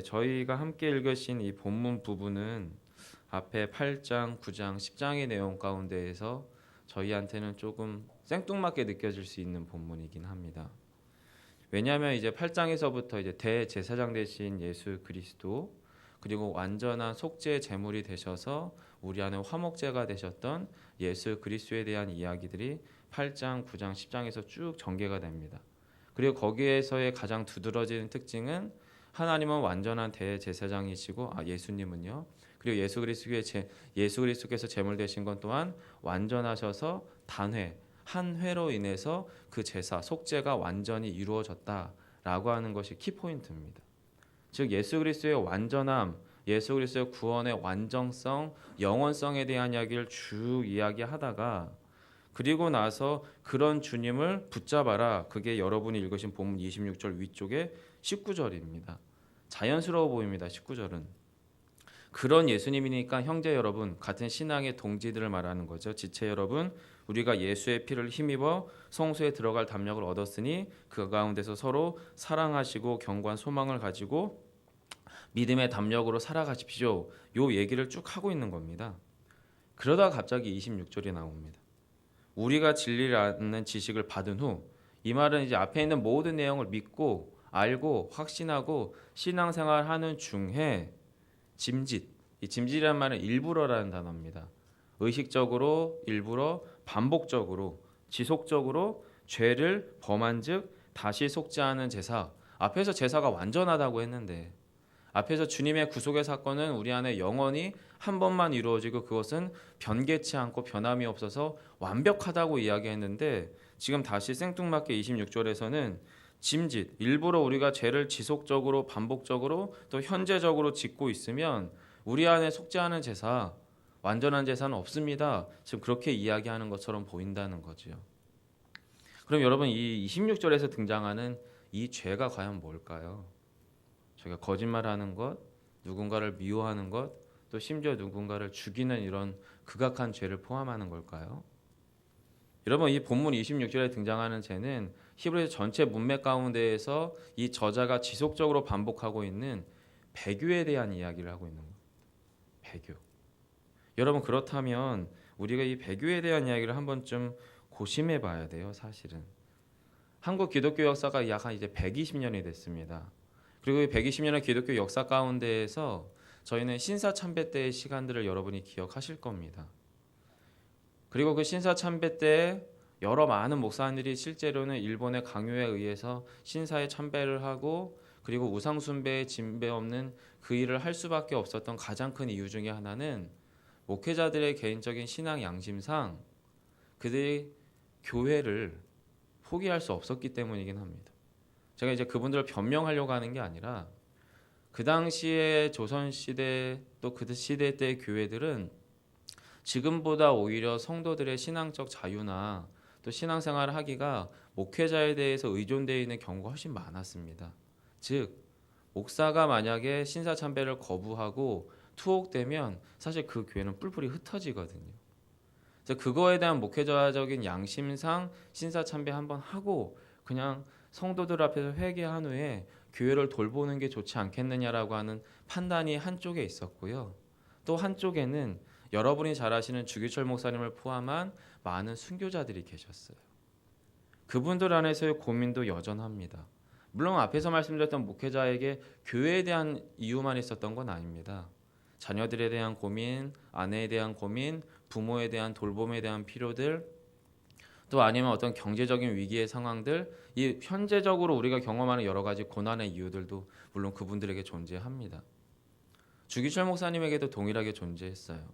저희가 함께 읽으신 이 본문 부분은 앞에 8장, 9장, 10장의 내용 가운데에서 저희한테는 조금 생뚱맞게 느껴질 수 있는 본문이긴 합니다. 왜냐하면 이제 8장에서부터 이제 대제사장 되신 예수 그리스도, 그리고 완전한 속죄 제물이 되셔서 우리 안에 화목제가 되셨던 예수 그리스도에 대한 이야기들이 8장, 9장, 10장에서 쭉 전개가 됩니다. 그리고 거기에서의 가장 두드러지는 특징은 하나님은 완전한 대제사장이시고 예수님은요. 그리고 예수 그리스도께서 제물 되신 건 또한 완전하셔서 단회 한 회로 인해서 그 제사 속죄가 완전히 이루어졌다라고 하는 것이 키포인트입니다. 즉 예수 그리스도의 완전함, 예수 그리스도의 구원의 완전성, 영원성에 대한 이야기를 쭉 이야기하다가 그리고 나서 그런 주님을 붙잡아라. 그게 여러분이 읽으신 본문 26절 위쪽에 19절입니다. 자연스러워 보입니다. 19절은. 그런 예수님이니까 형제 여러분, 같은 신앙의 동지들을 말하는 거죠. 지체 여러분, 우리가 예수의 피를 힘입어 성소에 들어갈 담력을 얻었으니 그 가운데서 서로 사랑하시고 견고한 소망을 가지고 믿음의 담력으로 살아가십시오. 요 얘기를 쭉 하고 있는 겁니다. 그러다가 갑자기 26절이 나옵니다. 우리가 진리를 아는 지식을 받은 후, 이 말은 이제 앞에 있는 모든 내용을 믿고 알고 확신하고 신앙생활하는 중에 짐짓, 이 짐짓이라는 말은 일부러라는 단어입니다. 의식적으로, 일부러, 반복적으로, 지속적으로 죄를 범한즉 다시 속죄하는 제사. 앞에서 제사가 완전하다고 했는데 앞에서 주님의 구속의 사건은 우리 안에 영원히 한 번만 이루어지고 그것은 변개치 않고 변함이 없어서 완벽하다고 이야기했는데 지금 다시 생뚱맞게 26절에서는 짐짓, 일부러 우리가 죄를 지속적으로 반복적으로 또 현재적으로 짓고 있으면 우리 안에 속죄하는 제사, 완전한 제사는 없습니다. 지금 그렇게 이야기하는 것처럼 보인다는 거죠. 그럼 여러분 이 26절에서 등장하는 이 죄가 과연 뭘까요? 저희가 거짓말하는 것, 누군가를 미워하는 것, 또 심지어 누군가를 죽이는 이런 극악한 죄를 포함하는 걸까요? 여러분 이 본문 26절에 등장하는 죄는 히브리서 전체 문맥 가운데에서 이 저자가 지속적으로 반복하고 있는 배교에 대한 이야기를 하고 있는 거예요. 배교. 여러분 그렇다면 우리가 이 배교에 대한 이야기를 한 번쯤 고심해 봐야 돼요. 사실은 한국 기독교 역사가 약 한 이제 120년이 됐습니다. 그리고 이 120년의 기독교 역사 가운데에서 저희는 신사참배 때의 시간들을 여러분이 기억하실 겁니다. 그리고 그 신사참배 때 여러 많은 목사님들이 실제로는 일본의 강요에 의해서 신사에 참배를 하고 그리고 우상숭배에 진배 없는 그 일을 할 수밖에 없었던 가장 큰 이유 중에 하나는 목회자들의 개인적인 신앙 양심상 그들이 교회를 포기할 수 없었기 때문이긴 합니다. 제가 이제 그분들을 변명하려고 하는 게 아니라 그 당시에 조선시대 또 그 시대 때 교회들은 지금보다 오히려 성도들의 신앙적 자유나 또 신앙생활을 하기가 목회자에 대해서 의존되어 있는 경우가 훨씬 많았습니다. 즉 목사가 만약에 신사참배를 거부하고 투옥되면 사실 그 교회는 뿔뿔이 흩어지거든요. 그래서 그거에 대한 목회자적인 양심상 신사참배 한번 하고 그냥 성도들 앞에서 회개한 후에 교회를 돌보는 게 좋지 않겠느냐라고 하는 판단이 한쪽에 있었고요. 또 한쪽에는 여러분이 잘 아시는 주기철 목사님을 포함한 많은 순교자들이 계셨어요. 그분들 안에서의 고민도 여전합니다. 물론 앞에서 말씀드렸던 목회자에게 교회에 대한 이유만 있었던 건 아닙니다. 자녀들에 대한 고민, 아내에 대한 고민, 부모에 대한 돌봄에 대한 필요들, 또 아니면 어떤 경제적인 위기의 상황들, 이 현재적으로 우리가 경험하는 여러 가지 고난의 이유들도 물론 그분들에게 존재합니다. 주기철 목사님에게도 동일하게 존재했어요.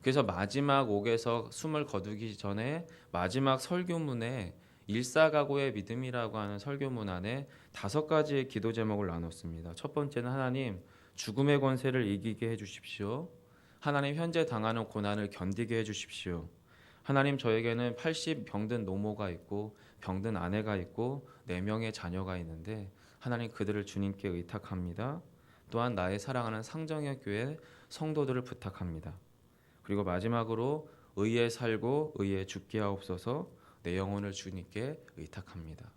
그래서 마지막 옥에서 숨을 거두기 전에 마지막 설교문에 일사각오의 믿음이라고 하는 설교문 안에 5가지의 기도 제목을 나눴습니다. 첫 번째는 하나님, 죽음의 권세를 이기게 해주십시오. 하나님, 현재 당하는 고난을 견디게 해주십시오. 하나님, 저에게는 80 병든 노모가 있고 병든 아내가 있고 4명의 자녀가 있는데 하나님, 그들을 주님께 의탁합니다. 또한 나의 사랑하는 상정의 교회 성도들을 부탁합니다. 그리고 마지막으로 의에 살고 의에 죽게 하옵소서. 내 영혼을 주님께 의탁합니다.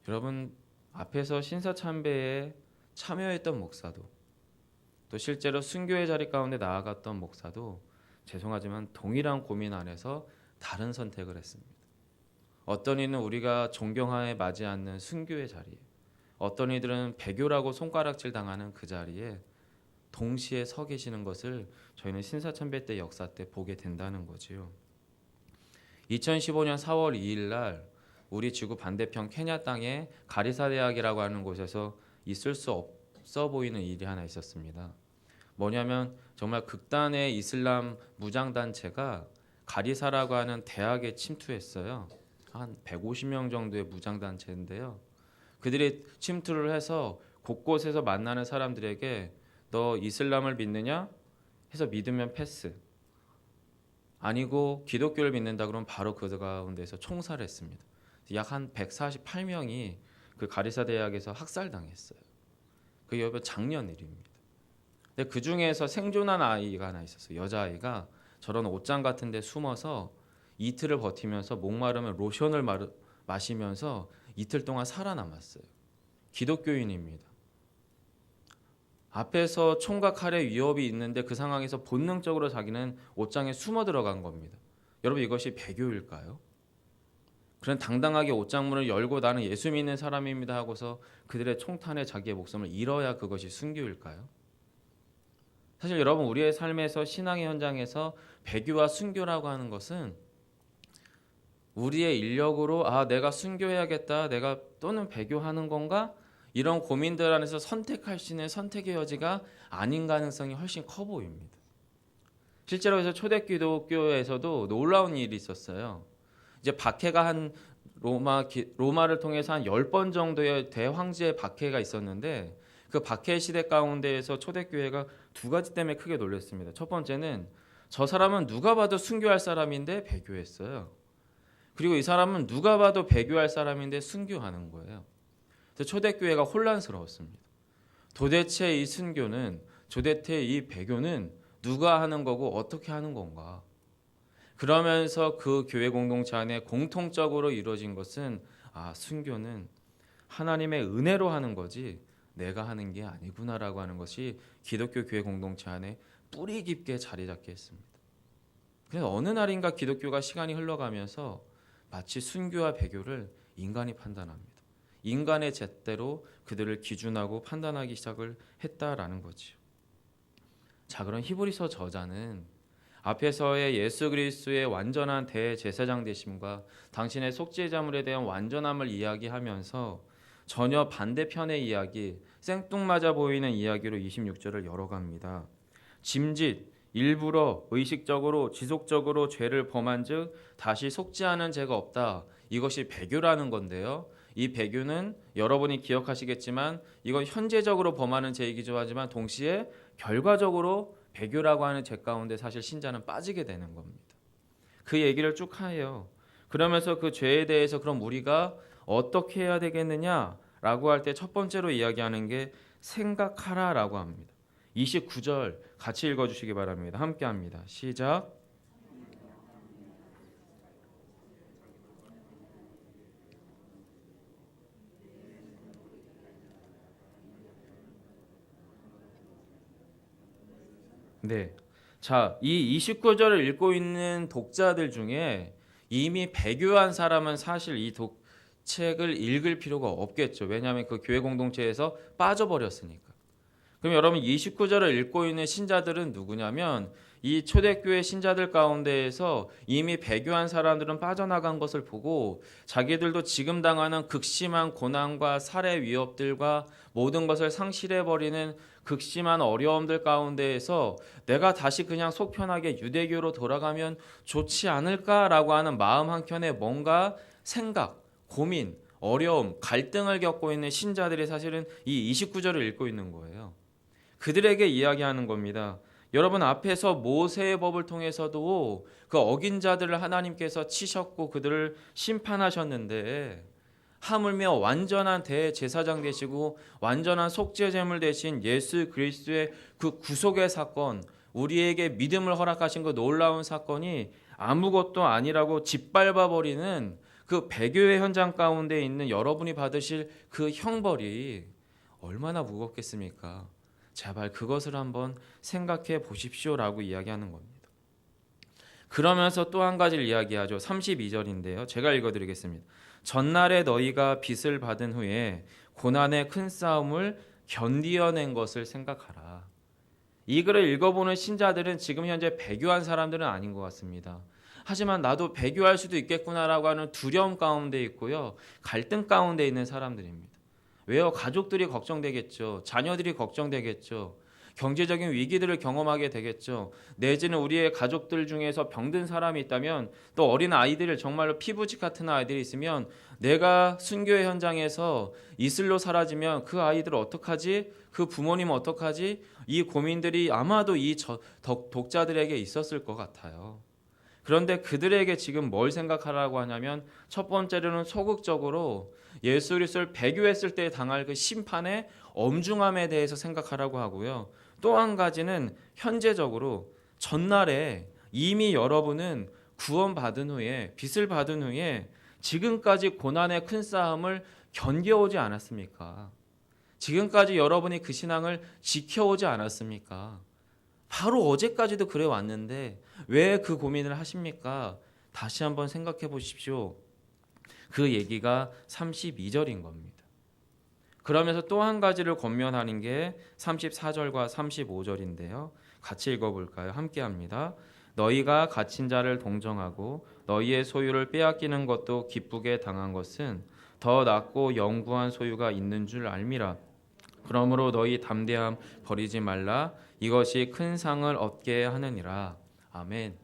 여러분 앞에서 신사참배의 참여했던 목사도, 또 실제로 순교의 자리 가운데 나아갔던 목사도 죄송하지만 동일한 고민 안에서 다른 선택을 했습니다. 어떤 이는 우리가 존경하에 맞지 않는 순교의 자리에, 어떤 이들은 배교라고 손가락질 당하는 그 자리에 동시에 서 계시는 것을 저희는 신사참배 때 역사 때 보게 된다는 거지요. 2015년 4월 2일 날 우리 지구 반대편 케냐 땅에 가리사 대학이라고 하는 곳에서 있을 수 없어 보이는 일이 하나 있었습니다. 뭐냐면 정말 극단의 이슬람 무장단체가 가리사라고 하는 대학에 침투했어요. 한 150명 정도의 무장단체인데요. 그들이 침투를 해서 곳곳에서 만나는 사람들에게 너 이슬람을 믿느냐? 해서 믿으면 패스. 아니고 기독교를 믿는다 그러면 바로 그 가운데서 총살을 했습니다. 약 한 148명이 그 가리사 대학에서 학살당했어요. 그게 여러분 작년 일입니다. 근데 그 중에서 생존한 아이가 하나 있었어요. 여자아이가 저런 옷장 같은 데 숨어서 이틀을 버티면서 목마르면 로션을 마시면서 이틀 동안 살아남았어요. 기독교인입니다. 앞에서 총과 칼의 위협이 있는데 그 상황에서 본능적으로 자기는 옷장에 숨어 들어간 겁니다. 여러분 이것이 배교일까요? 그런 당당하게 옷장문을 열고 나는 예수 믿는 사람입니다 하고서 그들의 총탄에 자기의 목숨을 잃어야 그것이 순교일까요? 사실 여러분 우리의 삶에서 신앙의 현장에서 배교와 순교라고 하는 것은 우리의 인력으로 내가 순교해야겠다, 내가 또는 배교하는 건가? 이런 고민들 안에서 선택할 수 있는 선택의 여지가 아닌 가능성이 훨씬 커 보입니다. 실제로 그래서 초대 기독교에서도 놀라운 일이 있었어요. 이제 박해가 한 로마를 통해서 한 10번 정도의 대황제의 박해가 있었는데 그 박해 시대 가운데에서 초대교회가 두 가지 때문에 크게 놀랐습니다. 첫 번째는 저 사람은 누가 봐도 순교할 사람인데 배교했어요. 그리고 이 사람은 누가 봐도 배교할 사람인데 순교하는 거예요. 그래서 초대교회가 혼란스러웠습니다. 도대체 이 순교는, 도대체 이 배교는 누가 하는 거고 어떻게 하는 건가? 그러면서 그 교회 공동체 안에 공통적으로 이루어진 것은 순교는 하나님의 은혜로 하는 거지 내가 하는 게 아니구나라고 하는 것이 기독교 교회 공동체 안에 뿌리 깊게 자리 잡게 했습니다. 그래서 어느 날인가 기독교가 시간이 흘러가면서 마치 순교와 배교를 인간이 판단합니다. 인간의 잣대로 그들을 기준하고 판단하기 시작을 했다라는 거지요. 자, 그럼 히브리서 저자는 앞에서의 예수 그리스도의 완전한 대제사장 되심과 당신의 속죄자물에 대한 완전함을 이야기하면서 전혀 반대편의 이야기, 생뚱맞아 보이는 이야기로 26절을 열어갑니다. 짐짓, 일부러 의식적으로 지속적으로 죄를 범한즉 다시 속죄하는 죄가 없다. 이것이 배교라는 건데요. 이 배교는 여러분이 기억하시겠지만 이건 현재적으로 범하는 죄이기도 하지만 동시에 결과적으로 배교라고 하는 죄 가운데 사실 신자는 빠지게 되는 겁니다. 그 얘기를 쭉 해요. 그러면서 그 죄에 대해서 그럼 우리가 어떻게 해야 되겠느냐라고 할 때 첫 번째로 이야기하는 게 생각하라라고 합니다. 29절 같이 읽어주시기 바랍니다. 함께 합니다. 시작. 네. 자, 이 29절을 읽고 있는 독자들 중에 이미 배교한 사람은 사실 이 책을 읽을 필요가 없겠죠. 왜냐하면 그 교회 공동체에서 빠져버렸으니까. 그럼 여러분 29절을 읽고 있는 신자들은 누구냐면 이 초대교회 신자들 가운데에서 이미 배교한 사람들은 빠져나간 것을 보고 자기들도 지금 당하는 극심한 고난과 살해 위협들과 모든 것을 상실해버리는 극심한 어려움들 가운데에서 내가 다시 그냥 속편하게 유대교로 돌아가면 좋지 않을까라고 하는 마음 한켠에 뭔가 생각, 고민, 어려움, 갈등을 겪고 있는 신자들이 사실은 이 29절을 읽고 있는 거예요. 그들에게 이야기하는 겁니다. 여러분 앞에서 모세의 법을 통해서도 그 어긴 자들을 하나님께서 치셨고 그들을 심판하셨는데 하물며 완전한 대제사장 되시고 완전한 속죄제물 되신 예수 그리스도의 그 구속의 사건, 우리에게 믿음을 허락하신 그 놀라운 사건이 아무것도 아니라고 짓밟아버리는 그 배교의 현장 가운데 있는 여러분이 받으실 그 형벌이 얼마나 무겁겠습니까? 제발 그것을 한번 생각해 보십시오라고 이야기하는 겁니다. 그러면서 또 한 가지를 이야기하죠. 32절인데요. 제가 읽어드리겠습니다. 전날에 너희가 빚을 받은 후에 고난의 큰 싸움을 견디어낸 것을 생각하라. 이 글을 읽어보는 신자들은 지금 현재 배교한 사람들은 아닌 것 같습니다. 하지만 나도 배교할 수도 있겠구나라고 하는 두려움 가운데 있고요. 갈등 가운데 있는 사람들입니다. 왜요? 가족들이 걱정되겠죠. 자녀들이 걱정되겠죠. 경제적인 위기들을 경험하게 되겠죠. 내지는 우리의 가족들 중에서 병든 사람이 있다면 또 어린 아이들 정말로 피부직 같은 아이들이 있으면 내가 순교의 현장에서 이슬로 사라지면 그 아이들 어떡하지? 그 부모님 어떡하지? 이 고민들이 아마도 이 독자들에게 있었을 것 같아요. 그런데 그들에게 지금 뭘 생각하라고 하냐면 첫 번째로는 소극적으로 예수 그리스도를 배교했을 때 당할 그 심판의 엄중함에 대해서 생각하라고 하고요. 또 한 가지는 현재적으로 전날에 이미 여러분은 구원받은 후에 빚을 받은 후에 지금까지 고난의 큰 싸움을 견뎌오지 않았습니까? 지금까지 여러분이 그 신앙을 지켜오지 않았습니까? 바로 어제까지도 그래 왔는데 왜 그 고민을 하십니까? 다시 한번 생각해 보십시오. 그 얘기가 32절인 겁니다. 그러면서 또 한 가지를 권면하는 게 34절과 35절인데요. 같이 읽어볼까요? 함께 합니다. 너희가 갇힌 자를 동정하고 너희의 소유를 빼앗기는 것도 기쁘게 당한 것은 더 낫고 영구한 소유가 있는 줄 알미라. 그러므로 너희 담대함 버리지 말라. 이것이 큰 상을 얻게 하느니라. 아멘.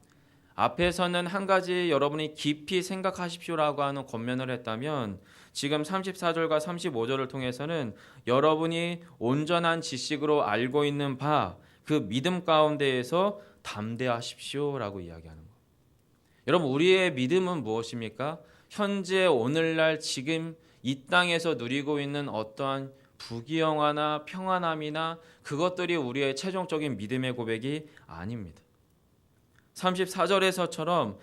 앞에서는 한 가지 여러분이 깊이 생각하십시오라고 하는 권면을 했다면 지금 34절과 35절을 통해서는 여러분이 온전한 지식으로 알고 있는 바 그 믿음 가운데에서 담대하십시오라고 이야기하는 거예요. 여러분 우리의 믿음은 무엇입니까? 현재 오늘날 지금 이 땅에서 누리고 있는 어떠한 부귀영화나 평안함이나 그것들이 우리의 최종적인 믿음의 고백이 아닙니다. 34절에서처럼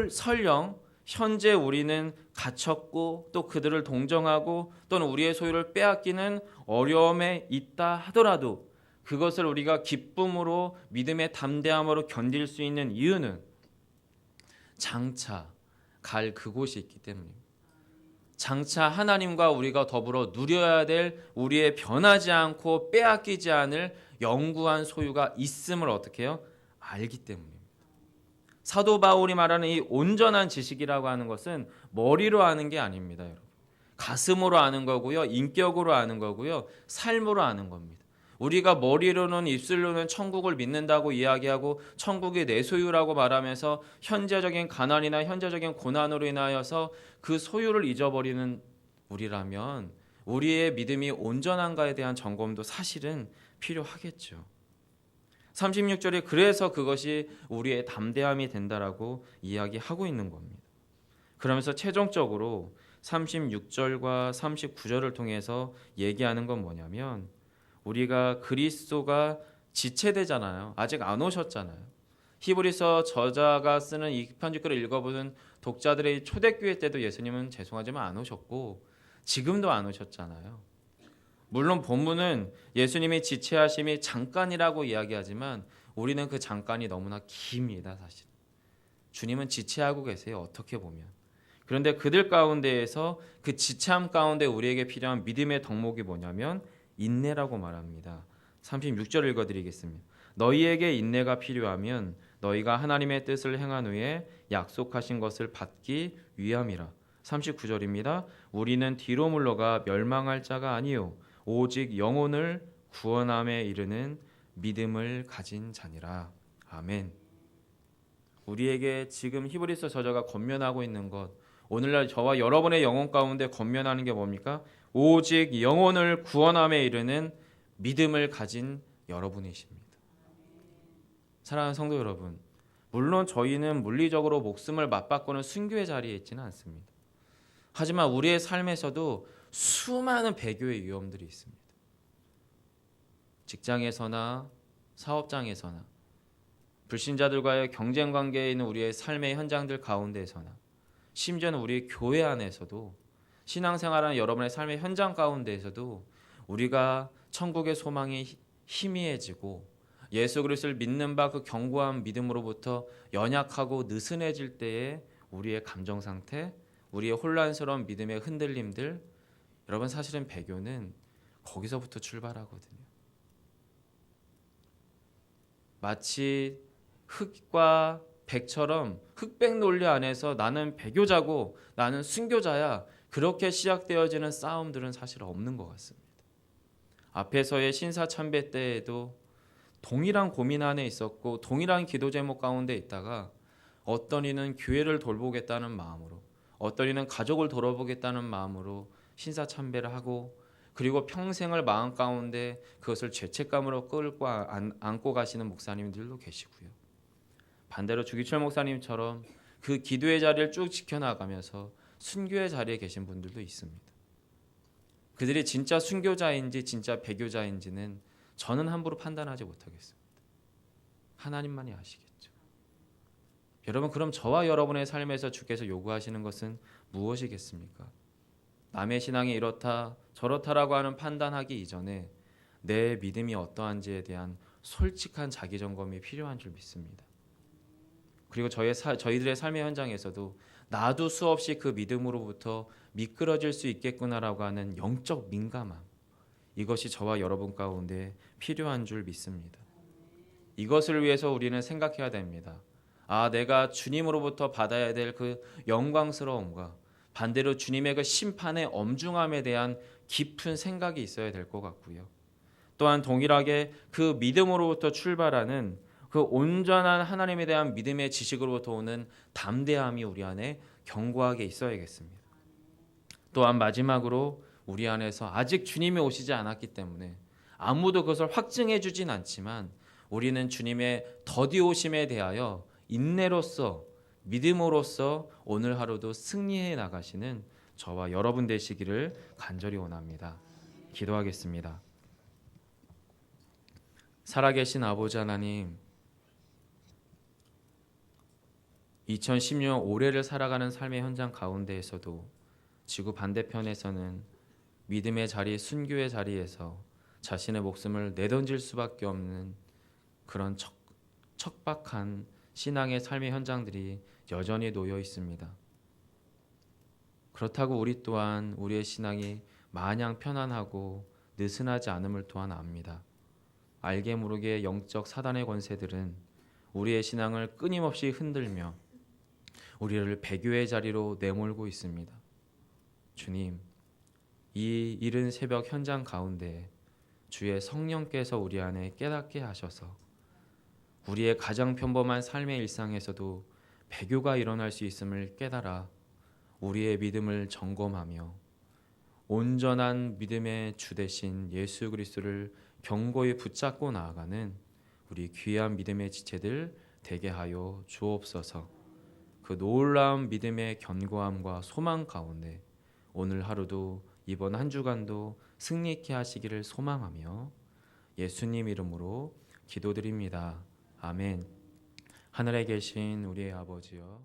설령 현재 우리는 갇혔고 또 그들을 동정하고 또는 우리의 소유를 빼앗기는 어려움에 있다 하더라도 그것을 우리가 기쁨으로 믿음의 담대함으로 견딜 수 있는 이유는 장차 갈 그곳이 있기 때문입니다. 장차 하나님과 우리가 더불어 누려야 될 우리의 변하지 않고 빼앗기지 않을 영구한 소유가 있음을 어떻게 해요? 알기 때문입니다. 사도 바울이 말하는 이 온전한 지식이라고 하는 것은 머리로 아는 게 아닙니다, 여러분. 가슴으로 아는 거고요, 인격으로 아는 거고요, 삶으로 아는 겁니다. 우리가 머리로는 입술로는 천국을 믿는다고 이야기하고 천국이 내 소유라고 말하면서 현재적인 가난이나 현재적인 고난으로 인하여서 그 소유를 잊어버리는 우리라면 우리의 믿음이 온전한가에 대한 점검도 사실은 필요하겠죠. 36절에 그래서 그것이 우리의 담대함이 된다라고 이야기하고 있는 겁니다. 그러면서 최종적으로 36절과 39절을 통해서 얘기하는 건 뭐냐면 우리가 그리스도가 지체되잖아요. 아직 안 오셨잖아요. 히브리서 저자가 쓰는 이 편집글을 읽어보는 독자들의 초대교회 때도 예수님은 죄송하지만 안 오셨고 지금도 안 오셨잖아요. 물론 본문은 예수님이 지체하심이 잠깐이라고 이야기하지만 우리는 그 잠깐이 너무나 깁니다. 사실 주님은 지체하고 계세요. 어떻게 보면. 그런데 그들 가운데에서 그 지체함 가운데 우리에게 필요한 믿음의 덕목이 뭐냐면 인내라고 말합니다. 36절 읽어드리겠습니다. 너희에게 인내가 필요하면 너희가 하나님의 뜻을 행한 후에 약속하신 것을 받기 위함이라. 39절입니다. 우리는 뒤로 물러가 멸망할 자가 아니요 오직 영혼을 구원함에 이르는 믿음을 가진 자니라. 아멘. 우리에게 지금 히브리서 저자가 권면하고 있는 것, 오늘날 저와 여러분의 영혼 가운데 권면하는 게 뭡니까? 오직 영혼을 구원함에 이르는 믿음을 가진 여러분이십니다. 사랑하는 성도 여러분, 물론 저희는 물리적으로 목숨을 맞바꾸는 순교의 자리에 있지는 않습니다. 하지만 우리의 삶에서도 수많은 배교의 위험들이 있습니다. 직장에서나 사업장에서나 불신자들과의 경쟁 관계에 있는 우리의 삶의 현장들 가운데에서나 심지어는 우리 교회 안에서도 신앙생활하는 여러분의 삶의 현장 가운데에서도 우리가 천국의 소망이 희미해지고 예수 그리스도를 믿는 바 그 견고한 믿음으로부터 연약하고 느슨해질 때에 우리의 감정 상태, 우리의 혼란스러운 믿음의 흔들림들, 여러분 사실은 배교는 거기서부터 출발하거든요. 마치 흑과 백처럼 흑백 논리 안에서 나는 배교자고 나는 순교자야, 그렇게 시작되어지는 싸움들은 사실 없는 것 같습니다. 앞에서의 신사참배 때에도 동일한 고민 안에 있었고 동일한 기도 제목 가운데 있다가 어떤 이는 교회를 돌보겠다는 마음으로, 어떤 이는 가족을 돌아보겠다는 마음으로 신사참배를 하고, 그리고 평생을 마음 가운데 그것을 죄책감으로 끌고 안고 가시는 목사님들도 계시고요. 반대로 주기철 목사님처럼 그 기도의 자리를 쭉 지켜나가면서 순교의 자리에 계신 분들도 있습니다. 그들이 진짜 순교자인지 진짜 배교자인지는 저는 함부로 판단하지 못하겠습니다. 하나님만이 아시겠죠. 여러분, 그럼 저와 여러분의 삶에서 주께서 요구하시는 것은 무엇이겠습니까? 남의 신앙이 이렇다 저렇다라고 하는 판단하기 이전에 내 믿음이 어떠한지에 대한 솔직한 자기 점검이 필요한 줄 믿습니다. 그리고 저희들의 삶의 현장에서도 나도 수없이 그 믿음으로부터 미끄러질 수 있겠구나라고 하는 영적 민감함, 이것이 저와 여러분 가운데 필요한 줄 믿습니다. 이것을 위해서 우리는 생각해야 됩니다. 내가 주님으로부터 받아야 될 그 영광스러움과 반대로 주님의 그 심판의 엄중함에 대한 깊은 생각이 있어야 될 것 같고요. 또한 동일하게 그 믿음으로부터 출발하는 그 온전한 하나님에 대한 믿음의 지식으로부터 오는 담대함이 우리 안에 견고하게 있어야겠습니다. 또한 마지막으로 우리 안에서 아직 주님이 오시지 않았기 때문에 아무도 그것을 확증해 주진 않지만 우리는 주님의 더디 오심에 대하여 인내로서 믿음으로써 오늘 하루도 승리해 나가시는 저와 여러분 되시기를 간절히 원합니다. 기도하겠습니다. 살아계신 아버지 하나님, 2016년 올해를 살아가는 삶의 현장 가운데에서도 지구 반대편에서는 믿음의 자리, 순교의 자리에서 자신의 목숨을 내던질 수밖에 없는 그런 척박한 신앙의 삶의 현장들이 여전히 놓여 있습니다. 그렇다고 우리 또한 우리의 신앙이 마냥 편안하고 느슨하지 않음을 또한 압니다. 알게 모르게 영적 사단의 권세들은 우리의 신앙을 끊임없이 흔들며 우리를 배교의 자리로 내몰고 있습니다. 주님, 이 이른 새벽 현장 가운데 주의 성령께서 우리 안에 깨닫게 하셔서 우리의 가장 평범한 삶의 일상에서도 배교가 일어날 수 있음을 깨달아 우리의 믿음을 점검하며 온전한 믿음의 주 되신 예수 그리스도를 견고히 붙잡고 나아가는 우리 귀한 믿음의 지체들 되게 하여 주옵소서. 그 놀라운 믿음의 견고함과 소망 가운데 오늘 하루도 이번 한 주간도 승리케 하시기를 소망하며 예수님 이름으로 기도드립니다. 아멘. 하늘에 계신 우리의 아버지여,